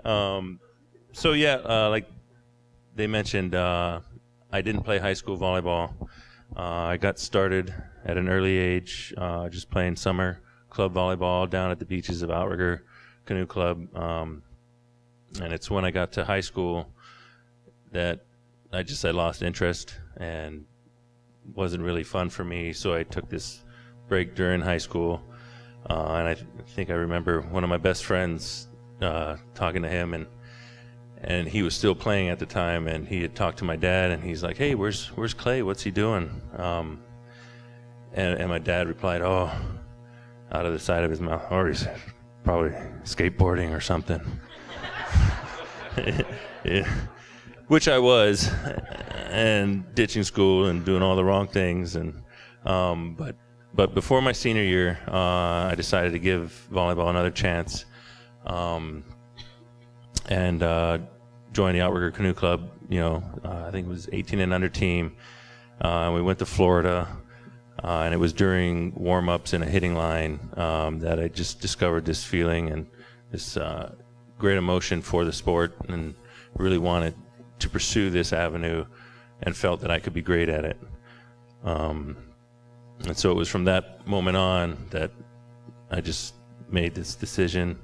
So yeah, like they mentioned, I didn't play high school volleyball. I got started at an early age, just playing summer club volleyball down at the beaches of Outrigger Canoe Club. And it's when I got to high school that I lost interest and wasn't really fun for me. So I took this break during high school. And I think I remember one of my best friends talking to him, and he was still playing at the time, and he had talked to my dad, and he's like, "Hey, where's Clay? What's he doing?" And my dad replied, "Oh," out of the side of his mouth, "Oh, he's probably skateboarding or something." Yeah. Which I was, and ditching school and doing all the wrong things, and but before my senior year, I decided to give volleyball another chance, and joined the Outrigger Canoe Club. I think it was 18 and under team. And we went to Florida, and it was during warm-ups in a hitting line that I just discovered this feeling and this great emotion for the sport, and really wanted to pursue this avenue, and felt that I could be great at it. And so it was from that moment on that I just made this decision.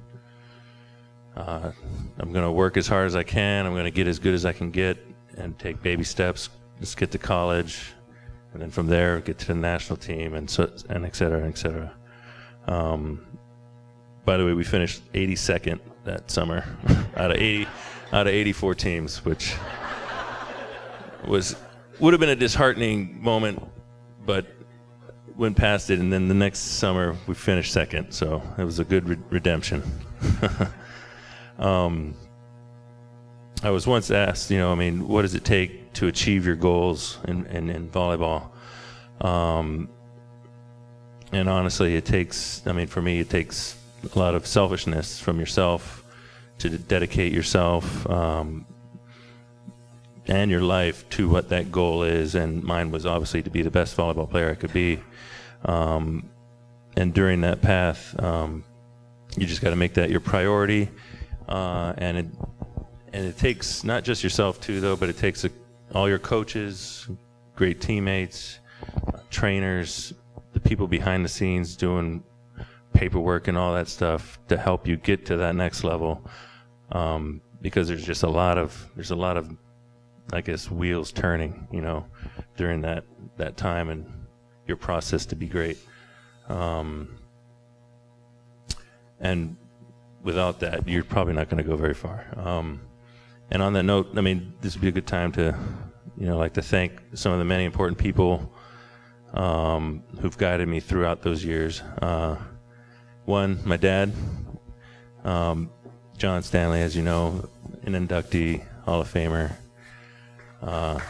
I'm going to work as hard as I can. I'm going to get as good as I can get and take baby steps. Just get to college, and then from there get to the national team, and et cetera, et cetera. By the way, we finished 82nd that summer out of 84 teams, which would have been a disheartening moment, but went past it. And then the next summer we finished second, so it was a good redemption. I was once asked, what does it take to achieve your goals in volleyball? And honestly, for me, it takes a lot of selfishness from yourself to dedicate yourself and your life to what that goal is. And mine was obviously to be the best volleyball player I could be. And during that path, you just got to make that your priority. And it takes not just yourself too, though, but it takes all your coaches, great teammates, trainers, the people behind the scenes doing paperwork and all that stuff to help you get to that next level. Because there's a lot of, I guess, wheels turning, during that time and your process to be great. And without that, you're probably not going to go very far. And on that note, this would be a good time to, to thank some of the many important people who've guided me throughout those years. One, my dad, John Stanley, as you know, an inductee, Hall of Famer,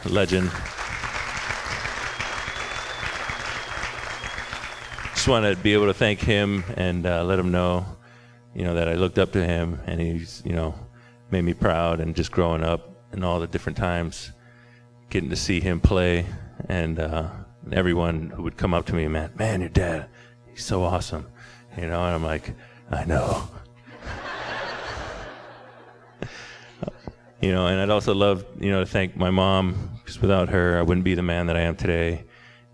legend. Just want to be able to thank him and let him know, that I looked up to him, and he's, made me proud. And just growing up and all the different times, getting to see him play, and everyone who would come up to me, man, your dad, he's so awesome, and I'm like, I know. And I'd also love, to thank my mom, because without her, I wouldn't be the man that I am today.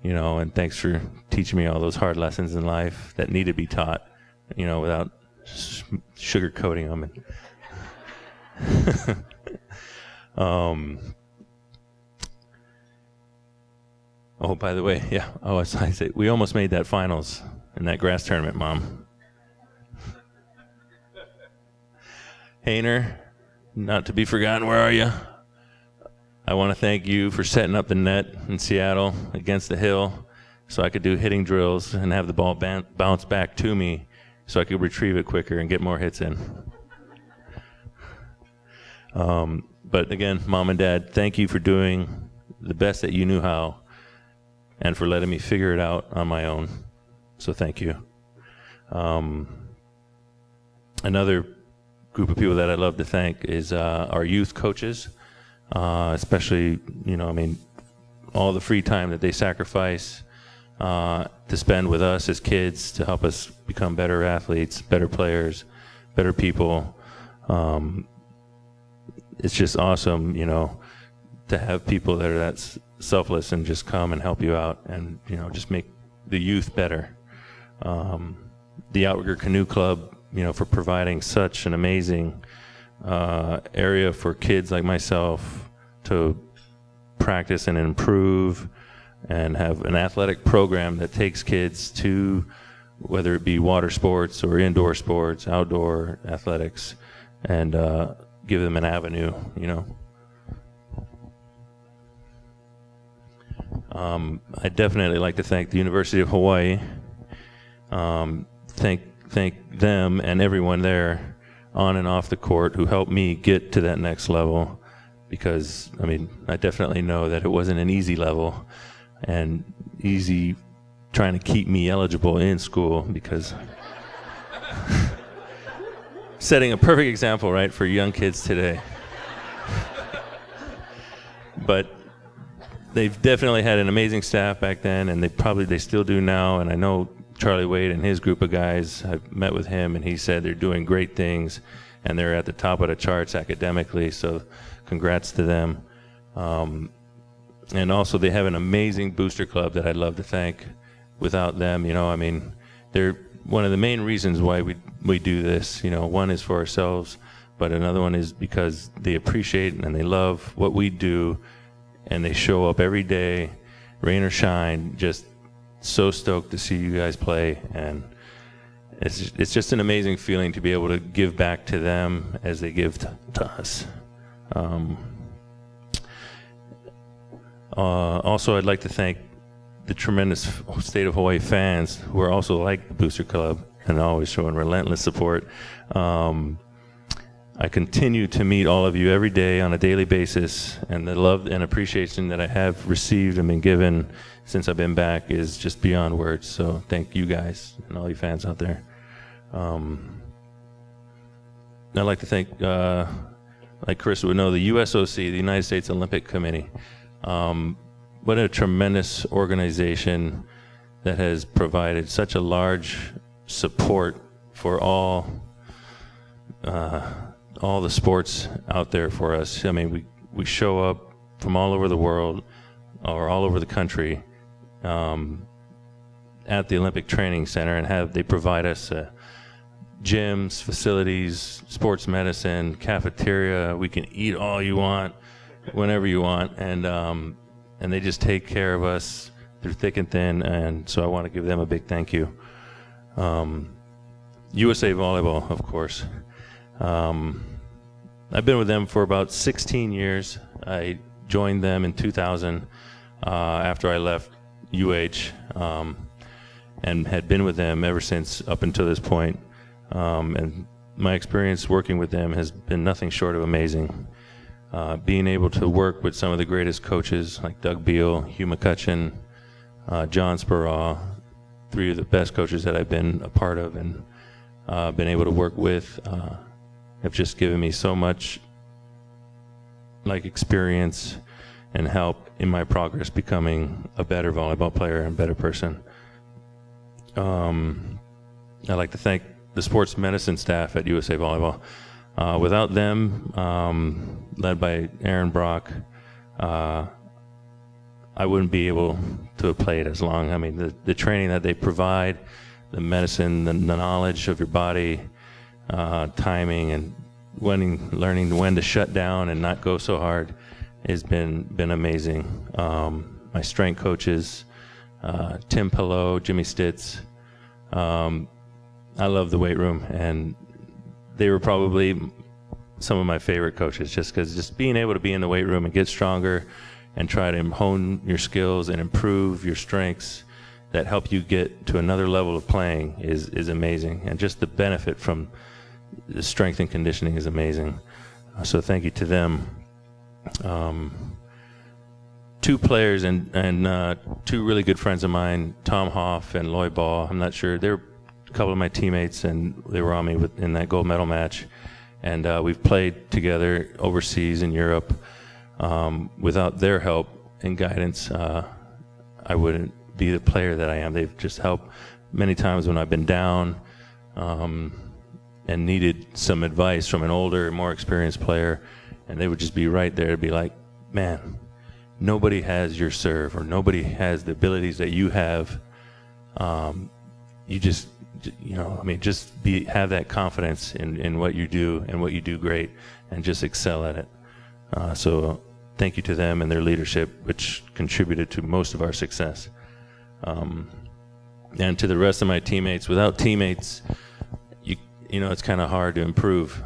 And thanks for teaching me all those hard lessons in life that need to be taught, without sugarcoating them. Oh, by the way, yeah. Oh, I say we almost made that finals in that grass tournament, Mom. Hayner, not to be forgotten, where are you? I want to thank you for setting up the net in Seattle against the hill so I could do hitting drills and have the ball bounce back to me so I could retrieve it quicker and get more hits in. But again, Mom and Dad, thank you for doing the best that you knew how and for letting me figure it out on my own. So thank you. Another group of people that I'd love to thank is our youth coaches, especially, all the free time that they sacrifice to spend with us as kids to help us become better athletes, better players, better people. it's just awesome, to have people that are that selfless and just come and help you out and, just make the youth better. The Outrigger Canoe Club, for providing such an amazing area for kids like myself to practice and improve and have an athletic program that takes kids to, whether it be water sports or indoor sports, outdoor athletics, and give them an avenue, I'd definitely like to thank the University of Hawaii, thank them and everyone there on and off the court who helped me get to that next level, because, I definitely know that it wasn't an easy level and easy trying to keep me eligible in school, because setting a perfect example, right, for young kids today. But they've definitely had an amazing staff back then, and they still do now. And I know Charlie Wade and his group of guys, I've met with him, and he said they're doing great things, and they're at the top of the charts academically, so congrats to them. And also they have an amazing booster club that I'd love to thank. Without them, they're one of the main reasons why we do this. One is for ourselves, but another one is because they appreciate and they love what we do, and they show up every day, rain or shine, just so stoked to see you guys play. And it's just an amazing feeling to be able to give back to them as they give to us. Also, I'd like to thank the tremendous state of Hawaii fans who are also like the Booster Club and always showing relentless support. I continue to meet all of you every day on a daily basis, and the love and appreciation that I have received and been given since I've been back is just beyond words. So thank you guys and all you fans out there. I'd like to thank, like Chris would know, the USOC, the United States Olympic Committee. What a tremendous organization that has provided such a large support for all the sports out there for us. We show up from all over the world or all over the country at the Olympic Training Center, and they provide us gyms, facilities, sports medicine, cafeteria. We can eat all you want, whenever you want, and they just take care of us through thick and thin, and so I want to give them a big thank you. USA Volleyball, of course. I've been with them for about 16 years. I joined them in 2000 after I left UH, and had been with them ever since up until this point. And my experience working with them has been nothing short of amazing. Being able to work with some of the greatest coaches like Doug Beal, Hugh McCutcheon, John Speraw, three of the best coaches that I've been a part of and been able to work with, have just given me so much experience and help in my progress becoming a better volleyball player and better person. I'd like to thank the sports medicine staff at USA Volleyball. Without them, led by Aaron Brock, I wouldn't be able to have played as long. The training that they provide, the medicine, the knowledge of your body, timing, and learning when to shut down and not go so hard has been amazing. My strength coaches, Tim Pillow, Jimmy Stitz, I love the weight room, and they were probably some of my favorite coaches, just because just being able to be in the weight room and get stronger and try to hone your skills and improve your strengths that help you get to another level of playing is amazing. And just the benefit from the strength and conditioning is amazing. So thank you to them. Two players and two really good friends of mine, Tom Hoff and Lloyd Ball. I'm not sure. They're a couple of my teammates, and they were on me in that gold medal match. And we've played together overseas in Europe. Without their help and guidance, I wouldn't be the player that I am. They've just helped many times when I've been down and needed some advice from an older, more experienced player. and they would just be right there to be like, man, nobody has your serve, or nobody has the abilities that you have. You just, just have that confidence in what you do and what you do great, and just excel at it. So thank you to them and their leadership, which contributed to most of our success. And to the rest of my teammates, without teammates, it's kind of hard to improve.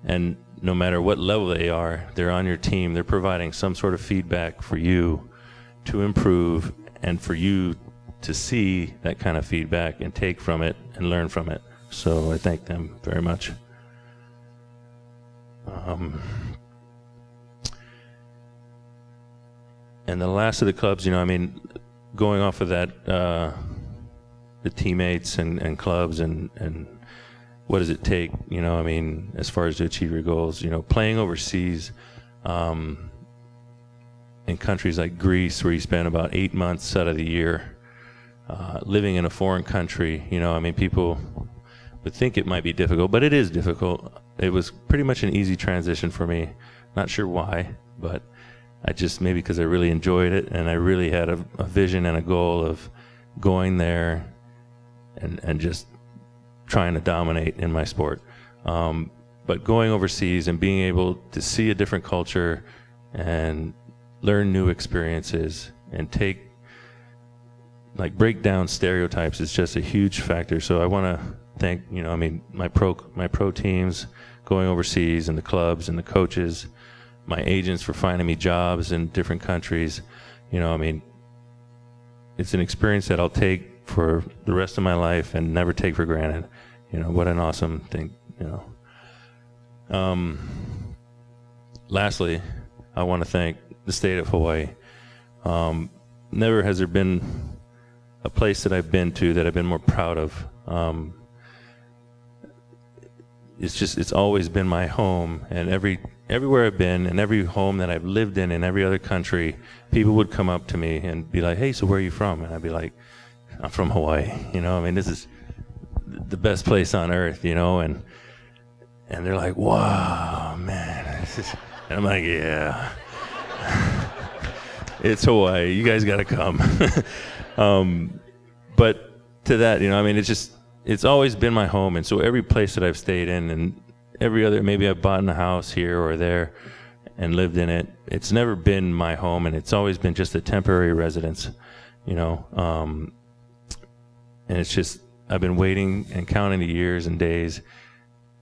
And no matter what level they are, they're on your team. They're providing some sort of feedback for you to improve, and for you to see that kind of feedback and take from it and learn from it. So I thank them very much. And the last of the clubs, going off of that, the teammates and clubs and what does it take, as far as to achieve your goals, playing overseas, in countries like Greece, where you spend about 8 months out of the year, living in a foreign country, people would think it might be difficult, but it is difficult. It was pretty much an easy transition for me. Not sure why, but maybe because I really enjoyed it, and I really had a vision and a goal of going there and just trying to dominate in my sport. But going overseas and being able to see a different culture and learn new experiences and break down stereotypes is just a huge factor. So I want to thank, my pro teams going overseas, and the clubs and the coaches, my agents for finding me jobs in different countries. It's an experience that I'll take for the rest of my life and never take for granted. What an awesome thing, Lastly, I want to thank the state of Hawaii. Never has there been a place that I've been to that I've been more proud of. It's always been my home, and everywhere I've been, and every home that I've lived in every other country, people would come up to me and be like, "Hey, so where are you from?" And I'd be like, "I'm from Hawaii." This is the best place on earth, and they're like, "Wow, man." And I'm like, "Yeah, it's Hawaii. You guys got to come." But to that, it's always been my home. And so every place that I've stayed in, and every other, maybe I've bought a house here or there and lived in it, it's never been my home, and it's always been just a temporary residence, and it's just, I've been waiting and counting the years and days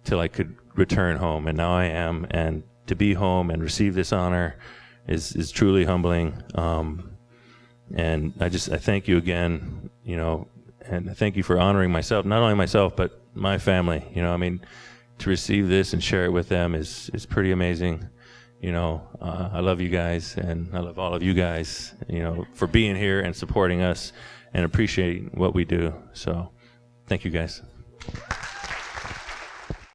till I could return home, and now I am. And to be home and receive this honor is truly humbling. And I thank you again, and I thank you for honoring myself, not only myself, but my family. To receive this and share it with them is pretty amazing. I love you guys, and I love all of you guys, for being here and supporting us and appreciating what we do. So thank you guys.